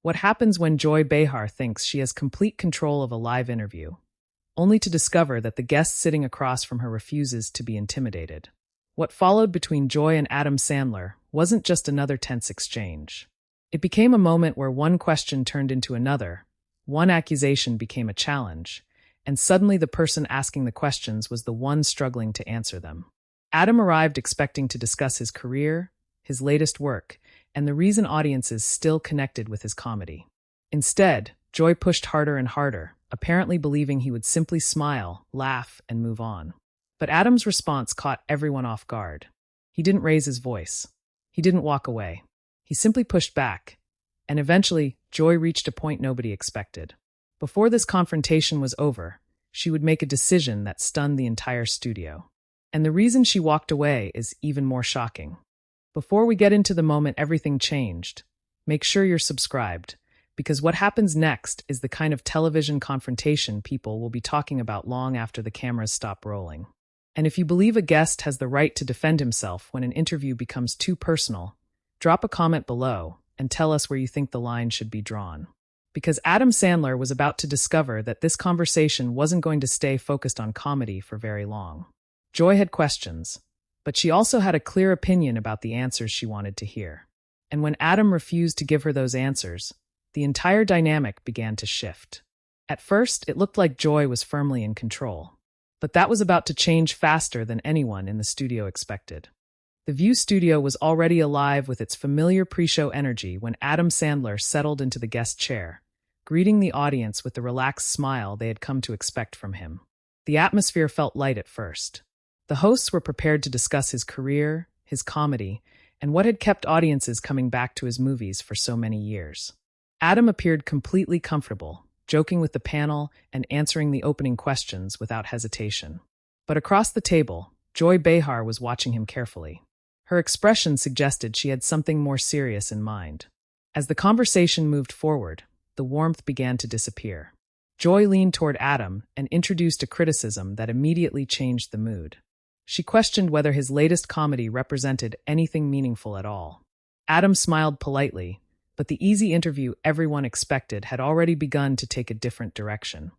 What happens when Joy Behar thinks she has complete control of a live interview, only to discover that the guest sitting across from her refuses to be intimidated. What followed between Joy and Adam Sandler wasn't just another tense exchange. It became a moment where one question turned into another, one accusation became a challenge, and suddenly the person asking the questions was the one struggling to answer them. Adam arrived expecting to discuss his career, his latest work, and the reason audiences still connected with his comedy. Instead, Joy pushed harder and harder, apparently believing he would simply smile, laugh, and move on. But Adam's response caught everyone off guard. He didn't raise his voice. He didn't walk away. He simply pushed back, and eventually, Joy reached a point nobody expected. Before this confrontation was over, she would make a decision that stunned the entire studio. And the reason she walked away is even more shocking. Before we get into the moment everything changed, make sure you're subscribed, because what happens next is the kind of television confrontation people will be talking about long after the cameras stop rolling. And if you believe a guest has the right to defend himself when an interview becomes too personal, drop a comment below and tell us where you think the line should be drawn. Because Adam Sandler was about to discover that this conversation wasn't going to stay focused on comedy for very long. Joy had questions, but she also had a clear opinion about the answers she wanted to hear. And when Adam refused to give her those answers, the entire dynamic began to shift. At first, it looked like Joy was firmly in control. But that was about to change faster than anyone in the studio expected. The View studio was already alive with its familiar pre-show energy when Adam Sandler settled into the guest chair, greeting the audience with the relaxed smile they had come to expect from him. The atmosphere felt light at first. The hosts were prepared to discuss his career, his comedy, and what had kept audiences coming back to his movies for so many years. Adam appeared completely comfortable, joking with the panel and answering the opening questions without hesitation. But across the table, Joy Behar was watching him carefully. Her expression suggested she had something more serious in mind. As the conversation moved forward, the warmth began to disappear. Joy leaned toward Adam and introduced a criticism that immediately changed the mood. She questioned whether his latest comedy represented anything meaningful at all. Adam smiled politely, but the easy interview everyone expected had already begun to take a different direction.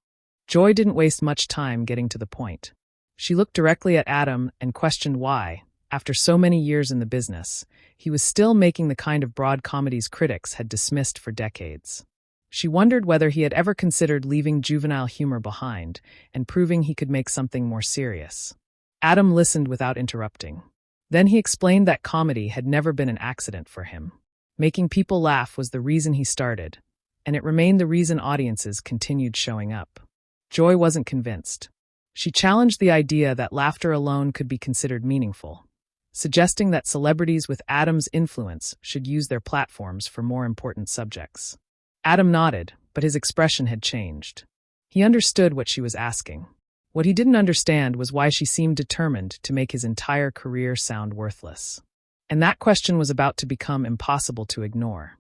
Joy didn't waste much time getting to the point. She looked directly at Adam and questioned why, after so many years in the business, he was still making the kind of broad comedies critics had dismissed for decades. She wondered whether he had ever considered leaving juvenile humor behind and proving he could make something more serious. Adam listened without interrupting. Then he explained that comedy had never been an accident for him. Making people laugh was the reason he started, and it remained the reason audiences continued showing up. Joy wasn't convinced. She challenged the idea that laughter alone could be considered meaningful, suggesting that celebrities with Adam's influence should use their platforms for more important subjects. Adam nodded, but his expression had changed. He understood what she was asking. What he didn't understand was why she seemed determined to make his entire career sound worthless. And that question was about to become impossible to ignore.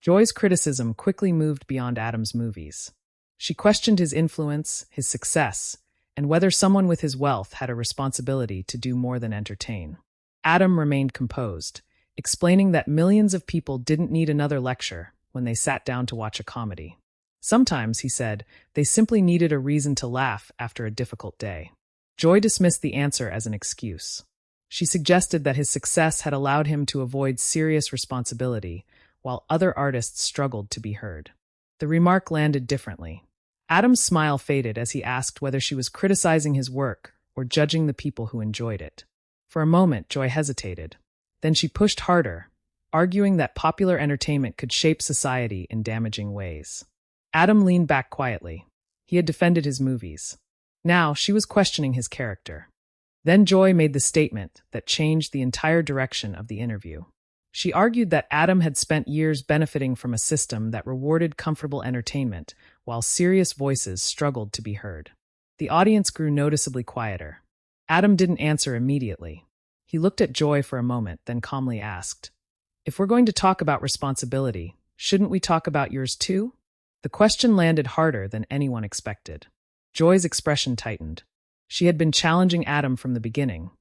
Joy's criticism quickly moved beyond Adam's movies. She questioned his influence, his success, and whether someone with his wealth had a responsibility to do more than entertain. Adam remained composed, explaining that millions of people didn't need another lecture when they sat down to watch a comedy. Sometimes, he said, they simply needed a reason to laugh after a difficult day. Joy dismissed the answer as an excuse. She suggested that his success had allowed him to avoid serious responsibility, while other artists struggled to be heard. The remark landed differently. Adam's smile faded as he asked whether she was criticizing his work or judging the people who enjoyed it. For a moment, Joy hesitated. Then she pushed harder, arguing that popular entertainment could shape society in damaging ways. Adam leaned back quietly. He had defended his movies. Now, she was questioning his character. Then Joy made the statement that changed the entire direction of the interview. She argued that Adam had spent years benefiting from a system that rewarded comfortable entertainment, while serious voices struggled to be heard. The audience grew noticeably quieter. Adam didn't answer immediately. He looked at Joy for a moment, then calmly asked, "If we're going to talk about responsibility, shouldn't we talk about yours too?" The question landed harder than anyone expected. Joy's expression tightened. She had been challenging Adam from the beginning,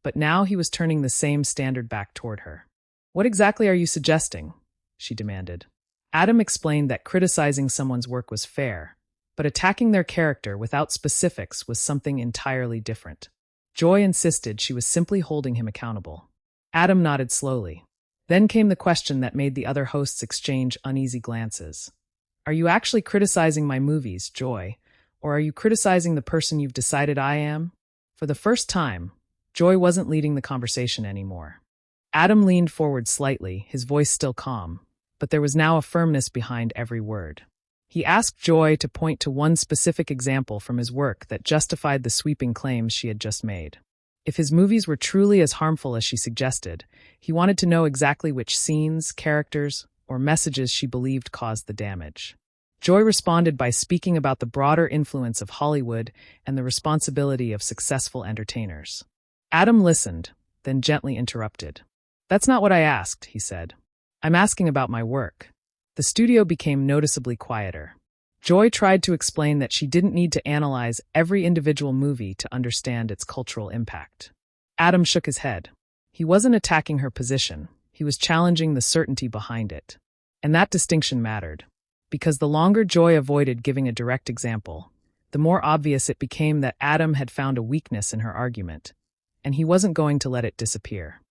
but now he was turning the same standard back toward her. "What exactly are you suggesting?" she demanded. Adam explained that criticizing someone's work was fair, but attacking their character without specifics was something entirely different. Joy insisted she was simply holding him accountable. Adam nodded slowly. Then came the question that made the other hosts exchange uneasy glances. Are you actually criticizing my movies, Joy? Or are you criticizing the person you've decided I am? For the first time, Joy wasn't leading the conversation anymore. Adam leaned forward slightly, his voice still calm, but there was now a firmness behind every word. He asked Joy to point to one specific example from his work that justified the sweeping claims she had just made. If his movies were truly as harmful as she suggested, he wanted to know exactly which scenes, characters, or messages she believed caused the damage. Joy responded by speaking about the broader influence of Hollywood and the responsibility of successful entertainers. Adam listened, then gently interrupted. That's not what I asked, he said. I'm asking about my work. The studio became noticeably quieter. Joy tried to explain that she didn't need to analyze every individual movie to understand its cultural impact. Adam shook his head. He wasn't attacking her position, he was challenging the certainty behind it. And that distinction mattered, because the longer Joy avoided giving a direct example, the more obvious it became that Adam had found a weakness in her argument, and he wasn't going to let it disappear.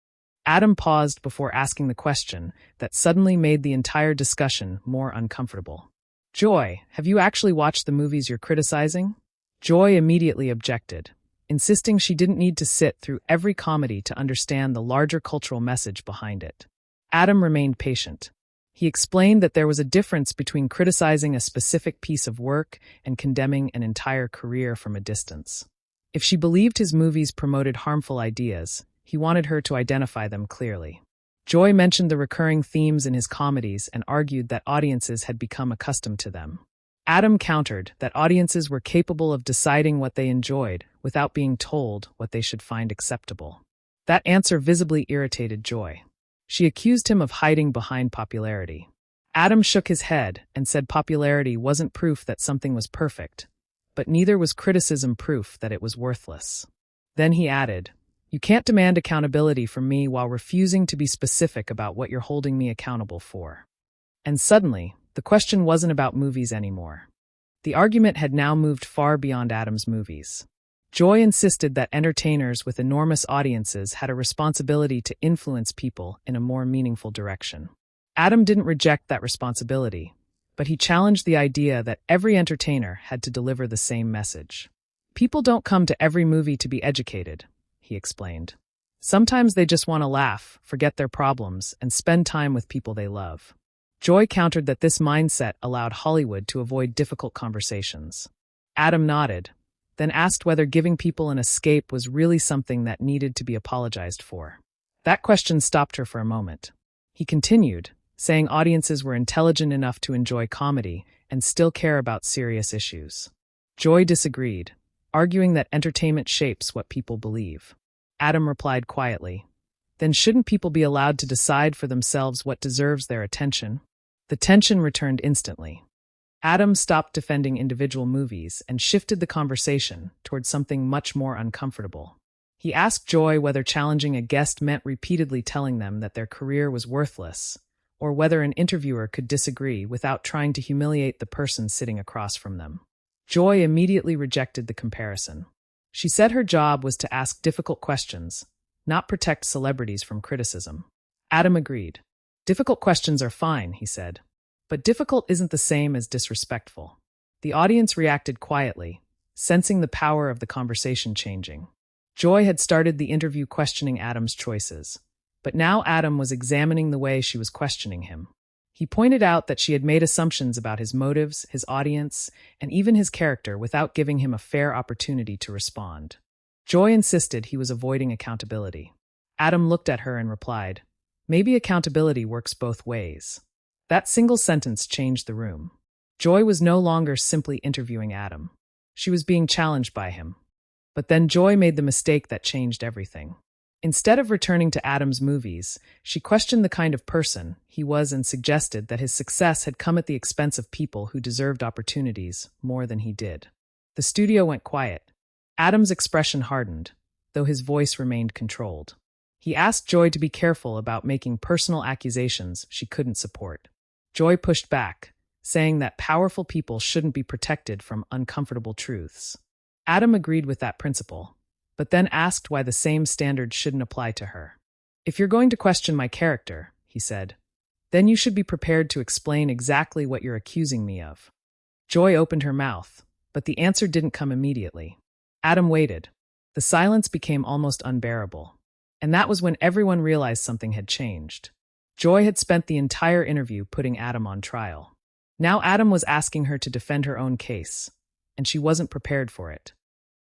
Adam paused before asking the question that suddenly made the entire discussion more uncomfortable. Joy, have you actually watched the movies you're criticizing? Joy immediately objected, insisting she didn't need to sit through every comedy to understand the larger cultural message behind it. Adam remained patient. He explained that there was a difference between criticizing a specific piece of work and condemning an entire career from a distance. If she believed his movies promoted harmful ideas, he wanted her to identify them clearly. Joy mentioned the recurring themes in his comedies and argued that audiences had become accustomed to them. Adam countered that audiences were capable of deciding what they enjoyed without being told what they should find acceptable. That answer visibly irritated Joy. She accused him of hiding behind popularity. Adam shook his head and said popularity wasn't proof that something was perfect, but neither was criticism proof that it was worthless. Then he added, "You can't demand accountability from me while refusing to be specific about what you're holding me accountable for." And suddenly, the question wasn't about movies anymore. The argument had now moved far beyond Adam's movies. Joy insisted that entertainers with enormous audiences had a responsibility to influence people in a more meaningful direction. Adam didn't reject that responsibility, but he challenged the idea that every entertainer had to deliver the same message. People don't come to every movie to be educated, he explained. Sometimes they just want to laugh, forget their problems, and spend time with people they love. Joy countered that this mindset allowed Hollywood to avoid difficult conversations. Adam nodded, then asked whether giving people an escape was really something that needed to be apologized for. That question stopped her for a moment. He continued, saying audiences were intelligent enough to enjoy comedy and still care about serious issues. Joy disagreed, arguing that entertainment shapes what people believe. Adam replied quietly, "Then shouldn't people be allowed to decide for themselves what deserves their attention?" The tension returned instantly. Adam stopped defending individual movies and shifted the conversation toward something much more uncomfortable. He asked Joy whether challenging a guest meant repeatedly telling them that their career was worthless, or whether an interviewer could disagree without trying to humiliate the person sitting across from them. Joy immediately rejected the comparison. She said her job was to ask difficult questions, not protect celebrities from criticism. Adam agreed. "Difficult questions are fine," he said. "But difficult isn't the same as disrespectful." The audience reacted quietly, sensing the power of the conversation changing. Joy had started the interview questioning Adam's choices, but now Adam was examining the way she was questioning him. He pointed out that she had made assumptions about his motives, his audience, and even his character without giving him a fair opportunity to respond. Joy insisted he was avoiding accountability. Adam looked at her and replied, "Maybe accountability works both ways." That single sentence changed the room. Joy was no longer simply interviewing Adam. She was being challenged by him. But then Joy made the mistake that changed everything. Instead of returning to Adam's movies, she questioned the kind of person he was and suggested that his success had come at the expense of people who deserved opportunities more than he did. The studio went quiet. Adam's expression hardened, though his voice remained controlled. He asked Joy to be careful about making personal accusations she couldn't support. Joy pushed back, saying that powerful people shouldn't be protected from uncomfortable truths. Adam agreed with that principle, but then asked why the same standard shouldn't apply to her. "If you're going to question my character," he said, "then you should be prepared to explain exactly what you're accusing me of." Joy opened her mouth, but the answer didn't come immediately. Adam waited. The silence became almost unbearable. And that was when everyone realized something had changed. Joy had spent the entire interview putting Adam on trial. Now Adam was asking her to defend her own case, and she wasn't prepared for it.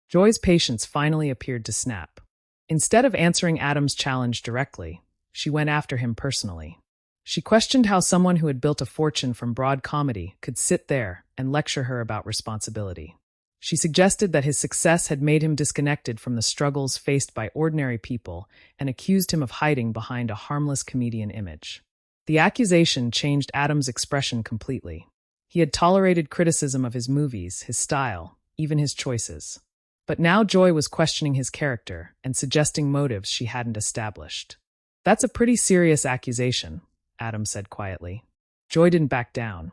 Joy's patience finally appeared to snap. Instead of answering Adam's challenge directly, she went after him personally. She questioned how someone who had built a fortune from broad comedy could sit there and lecture her about responsibility. She suggested that his success had made him disconnected from the struggles faced by ordinary people and accused him of hiding behind a harmless comedian image. The accusation changed Adam's expression completely. He had tolerated criticism of his movies, his style, even his choices. But now Joy was questioning his character and suggesting motives she hadn't established. "That's a pretty serious accusation," Adam said quietly. Joy didn't back down.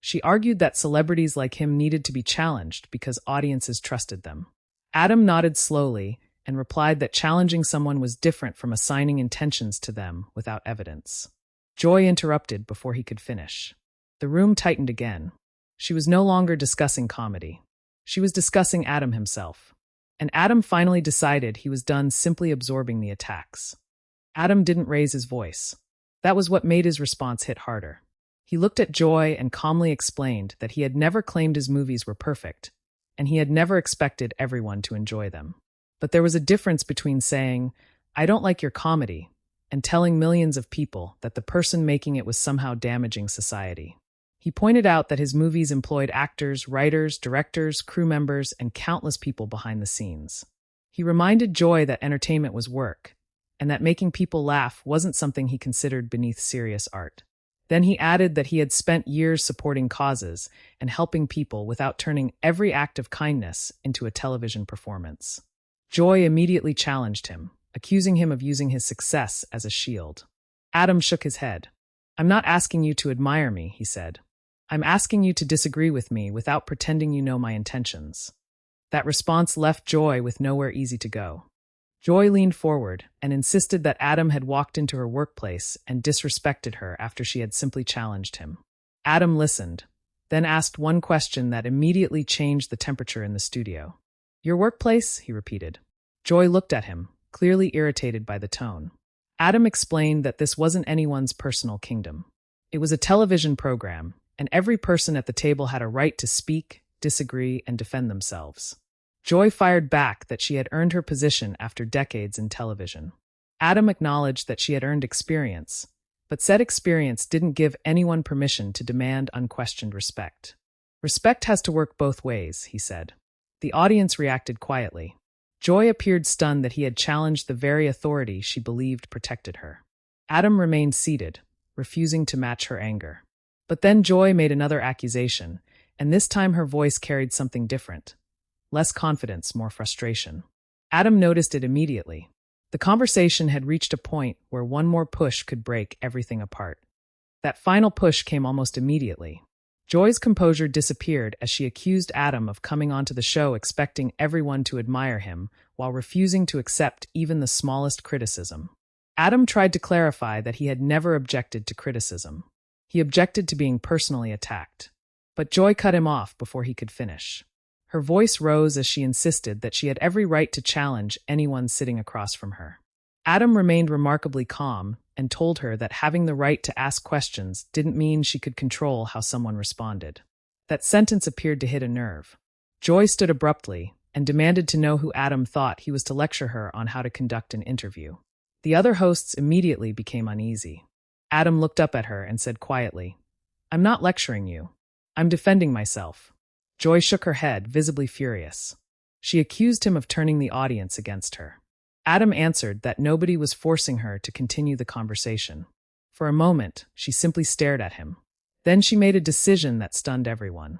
She argued that celebrities like him needed to be challenged because audiences trusted them. Adam nodded slowly and replied that challenging someone was different from assigning intentions to them without evidence. Joy interrupted before he could finish. The room tightened again. She was no longer discussing comedy. She was discussing Adam himself. And Adam finally decided he was done simply absorbing the attacks. Adam didn't raise his voice. That was what made his response hit harder. He looked at Joy and calmly explained that he had never claimed his movies were perfect, and he had never expected everyone to enjoy them. But there was a difference between saying, "I don't like your comedy," and telling millions of people that the person making it was somehow damaging society. He pointed out that his movies employed actors, writers, directors, crew members, and countless people behind the scenes. He reminded Joy that entertainment was work, and that making people laugh wasn't something he considered beneath serious art. Then he added that he had spent years supporting causes and helping people without turning every act of kindness into a television performance. Joy immediately challenged him, accusing him of using his success as a shield. Adam shook his head. "I'm not asking you to admire me," he said. "I'm asking you to disagree with me without pretending you know my intentions." That response left Joy with nowhere easy to go. Joy leaned forward and insisted that Adam had walked into her workplace and disrespected her after she had simply challenged him. Adam listened, then asked one question that immediately changed the temperature in the studio. "Your workplace?" he repeated. Joy looked at him, clearly irritated by the tone. Adam explained that this wasn't anyone's personal kingdom. It was a television program, and every person at the table had a right to speak, disagree, and defend themselves. Joy fired back that she had earned her position after decades in television. Adam acknowledged that she had earned experience, but said experience didn't give anyone permission to demand unquestioned respect. "Respect has to work both ways," he said. The audience reacted quietly. Joy appeared stunned that he had challenged the very authority she believed protected her. Adam remained seated, refusing to match her anger. But then Joy made another accusation, and this time her voice carried something different. Less confidence, more frustration. Adam noticed it immediately. The conversation had reached a point where one more push could break everything apart. That final push came almost immediately. Joy's composure disappeared as she accused Adam of coming onto the show expecting everyone to admire him while refusing to accept even the smallest criticism. Adam tried to clarify that he had never objected to criticism. He objected to being personally attacked. But Joy cut him off before he could finish. Her voice rose as she insisted that she had every right to challenge anyone sitting across from her. Adam remained remarkably calm and told her that having the right to ask questions didn't mean she could control how someone responded. That sentence appeared to hit a nerve. Joy stood abruptly and demanded to know who Adam thought he was to lecture her on how to conduct an interview. The other hosts immediately became uneasy. Adam looked up at her and said quietly, "I'm not lecturing you. I'm defending myself." Joy shook her head, visibly furious. She accused him of turning the audience against her. Adam answered that nobody was forcing her to continue the conversation. For a moment, she simply stared at him. Then she made a decision that stunned everyone.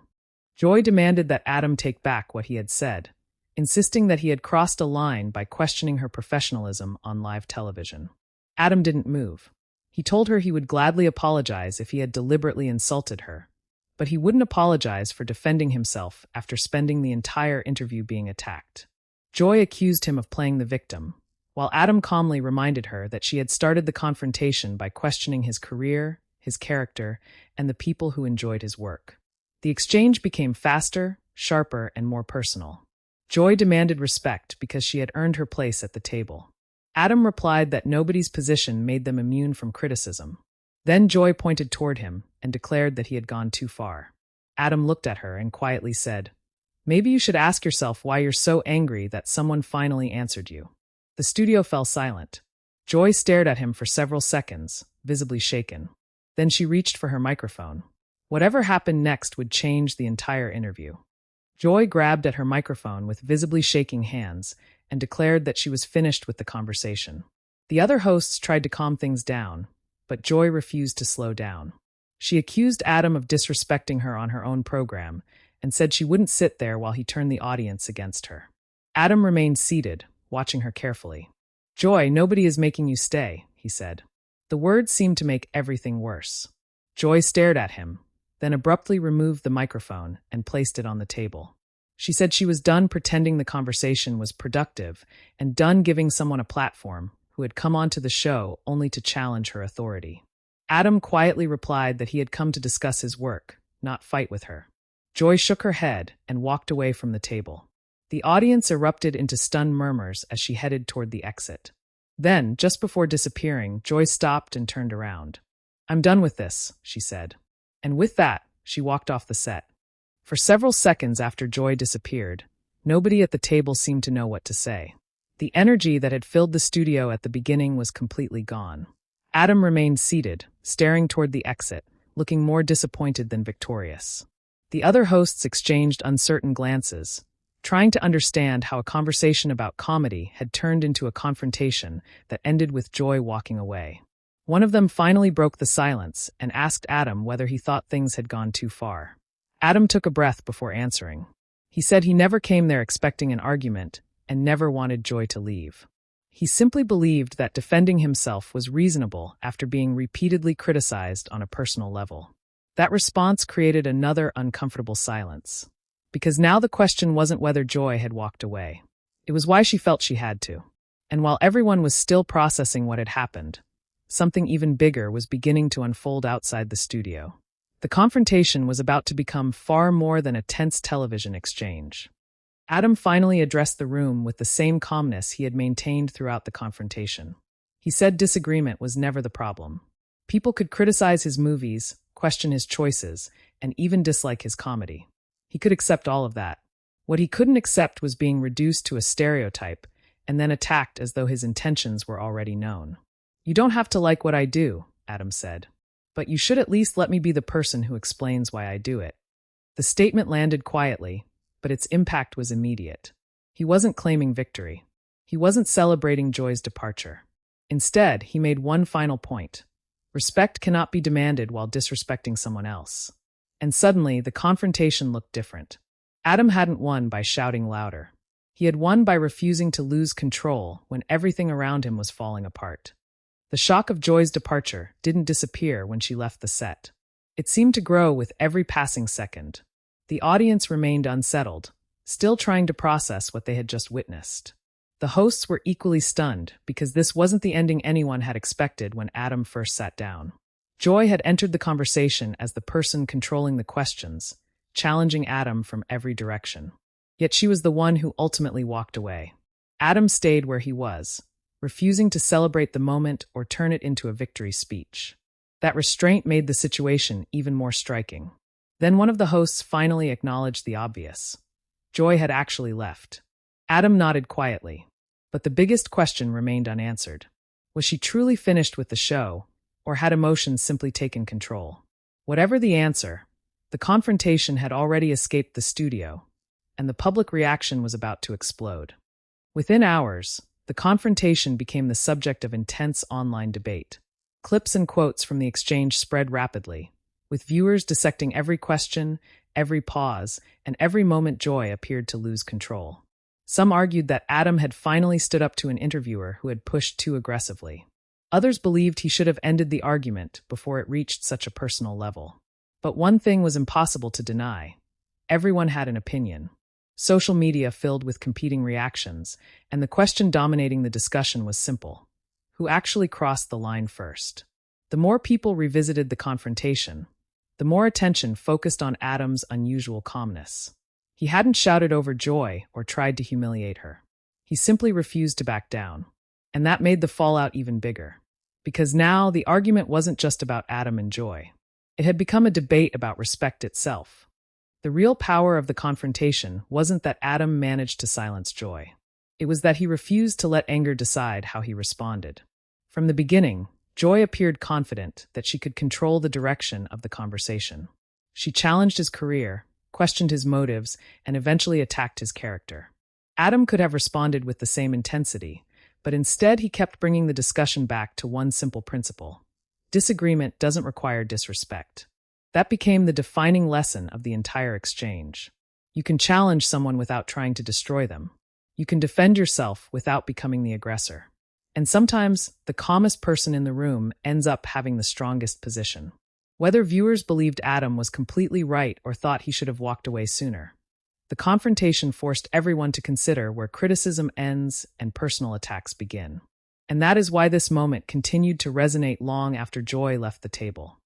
Joy demanded that Adam take back what he had said, insisting that he had crossed a line by questioning her professionalism on live television. Adam didn't move. He told her he would gladly apologize if he had deliberately insulted her, but he wouldn't apologize for defending himself after spending the entire interview being attacked. Joy accused him of playing the victim, while Adam calmly reminded her that she had started the confrontation by questioning his career, his character, and the people who enjoyed his work. The exchange became faster, sharper, and more personal. Joy demanded respect because she had earned her place at the table. Adam replied that nobody's position made them immune from criticism. Then Joy pointed toward him and declared that he had gone too far. Adam looked at her and quietly said, "Maybe you should ask yourself why you're so angry that someone finally answered you." The studio fell silent. Joy stared at him for several seconds, visibly shaken. Then she reached for her microphone. Whatever happened next would change the entire interview. Joy grabbed at her microphone with visibly shaking hands and declared that she was finished with the conversation. The other hosts tried to calm things down, but Joy refused to slow down. She accused Adam of disrespecting her on her own program and said she wouldn't sit there while he turned the audience against her. Adam remained seated, watching her carefully. "Joy, nobody is making you stay," he said. The words seemed to make everything worse. Joy stared at him, then abruptly removed the microphone and placed it on the table. She said she was done pretending the conversation was productive and done giving someone a platform who had come onto the show only to challenge her authority. Adam quietly replied that he had come to discuss his work, not fight with her. Joy shook her head and walked away from the table. The audience erupted into stunned murmurs as she headed toward the exit. Then, just before disappearing, Joy stopped and turned around. "I'm done with this," she said. And with that, she walked off the set. For several seconds after Joy disappeared, nobody at the table seemed to know what to say. The energy that had filled the studio at the beginning was completely gone. Adam remained seated, staring toward the exit, looking more disappointed than victorious. The other hosts exchanged uncertain glances, trying to understand how a conversation about comedy had turned into a confrontation that ended with Joy walking away. One of them finally broke the silence and asked Adam whether he thought things had gone too far. Adam took a breath before answering. He said he never came there expecting an argument and never wanted Joy to leave. He simply believed that defending himself was reasonable after being repeatedly criticized on a personal level. That response created another uncomfortable silence. Because now the question wasn't whether Joy had walked away. It was why she felt she had to. And while everyone was still processing what had happened, something even bigger was beginning to unfold outside the studio. The confrontation was about to become far more than a tense television exchange. Adam finally addressed the room with the same calmness he had maintained throughout the confrontation. He said disagreement was never the problem. People could criticize his movies, question his choices, and even dislike his comedy. He could accept all of that. What he couldn't accept was being reduced to a stereotype and then attacked as though his intentions were already known. "You don't have to like what I do," Adam said, "but you should at least let me be the person who explains why I do it." The statement landed quietly, but its impact was immediate. He wasn't claiming victory. He wasn't celebrating Joy's departure. Instead, he made one final point. Respect cannot be demanded while disrespecting someone else. And suddenly, the confrontation looked different. Adam hadn't won by shouting louder. He had won by refusing to lose control when everything around him was falling apart. The shock of Joy's departure didn't disappear when she left the set. It seemed to grow with every passing second. The audience remained unsettled, still trying to process what they had just witnessed. The hosts were equally stunned because this wasn't the ending anyone had expected when Adam first sat down. Joy had entered the conversation as the person controlling the questions, challenging Adam from every direction. Yet she was the one who ultimately walked away. Adam stayed where he was, refusing to celebrate the moment or turn it into a victory speech. That restraint made the situation even more striking. Then one of the hosts finally acknowledged the obvious. Joy had actually left. Adam nodded quietly, but the biggest question remained unanswered. Was she truly finished with the show, or had emotions simply taken control? Whatever the answer, the confrontation had already escaped the studio, and the public reaction was about to explode. Within hours, the confrontation became the subject of intense online debate. Clips and quotes from the exchange spread rapidly, with viewers dissecting every question, every pause, and every moment Joy appeared to lose control. Some argued that Adam had finally stood up to an interviewer who had pushed too aggressively. Others believed he should have ended the argument before it reached such a personal level. But one thing was impossible to deny. Everyone had an opinion. Social media filled with competing reactions, and the question dominating the discussion was simple: who actually crossed the line first? The more people revisited the confrontation, the more attention focused on Adam's unusual calmness. He hadn't shouted over Joy or tried to humiliate her. He simply refused to back down. And that made the fallout even bigger. Because now the argument wasn't just about Adam and Joy. It had become a debate about respect itself. The real power of the confrontation wasn't that Adam managed to silence Joy. It was that he refused to let anger decide how he responded. From the beginning, Joy appeared confident that she could control the direction of the conversation. She challenged his career, questioned his motives, and eventually attacked his character. Adam could have responded with the same intensity, but instead he kept bringing the discussion back to one simple principle: disagreement doesn't require disrespect. That became the defining lesson of the entire exchange. You can challenge someone without trying to destroy them. You can defend yourself without becoming the aggressor. And sometimes, the calmest person in the room ends up having the strongest position. Whether viewers believed Adam was completely right or thought he should have walked away sooner, the confrontation forced everyone to consider where criticism ends and personal attacks begin. And that is why this moment continued to resonate long after Joy left the table.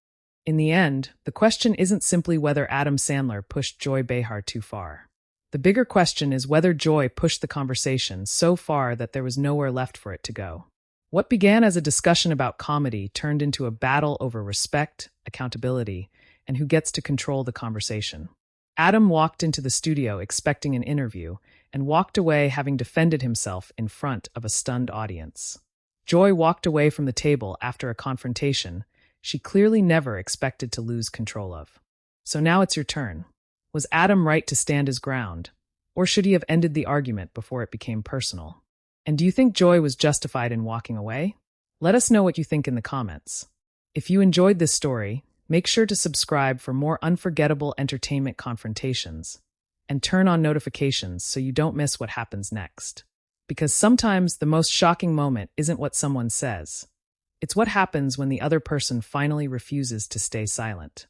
In the end, the question isn't simply whether Adam Sandler pushed Joy Behar too far. The bigger question is whether Joy pushed the conversation so far that there was nowhere left for it to go. What began as a discussion about comedy turned into a battle over respect, accountability, and who gets to control the conversation. Adam walked into the studio expecting an interview and walked away having defended himself in front of a stunned audience. Joy walked away from the table after a confrontation she clearly never expected to lose control of. So now it's your turn. Was Adam right to stand his ground, or should he have ended the argument before it became personal? And do you think Joy was justified in walking away? Let us know what you think in the comments. If you enjoyed this story, make sure to subscribe for more unforgettable entertainment confrontations, and turn on notifications so you don't miss what happens next. Because sometimes the most shocking moment isn't what someone says. It's what happens when the other person finally refuses to stay silent.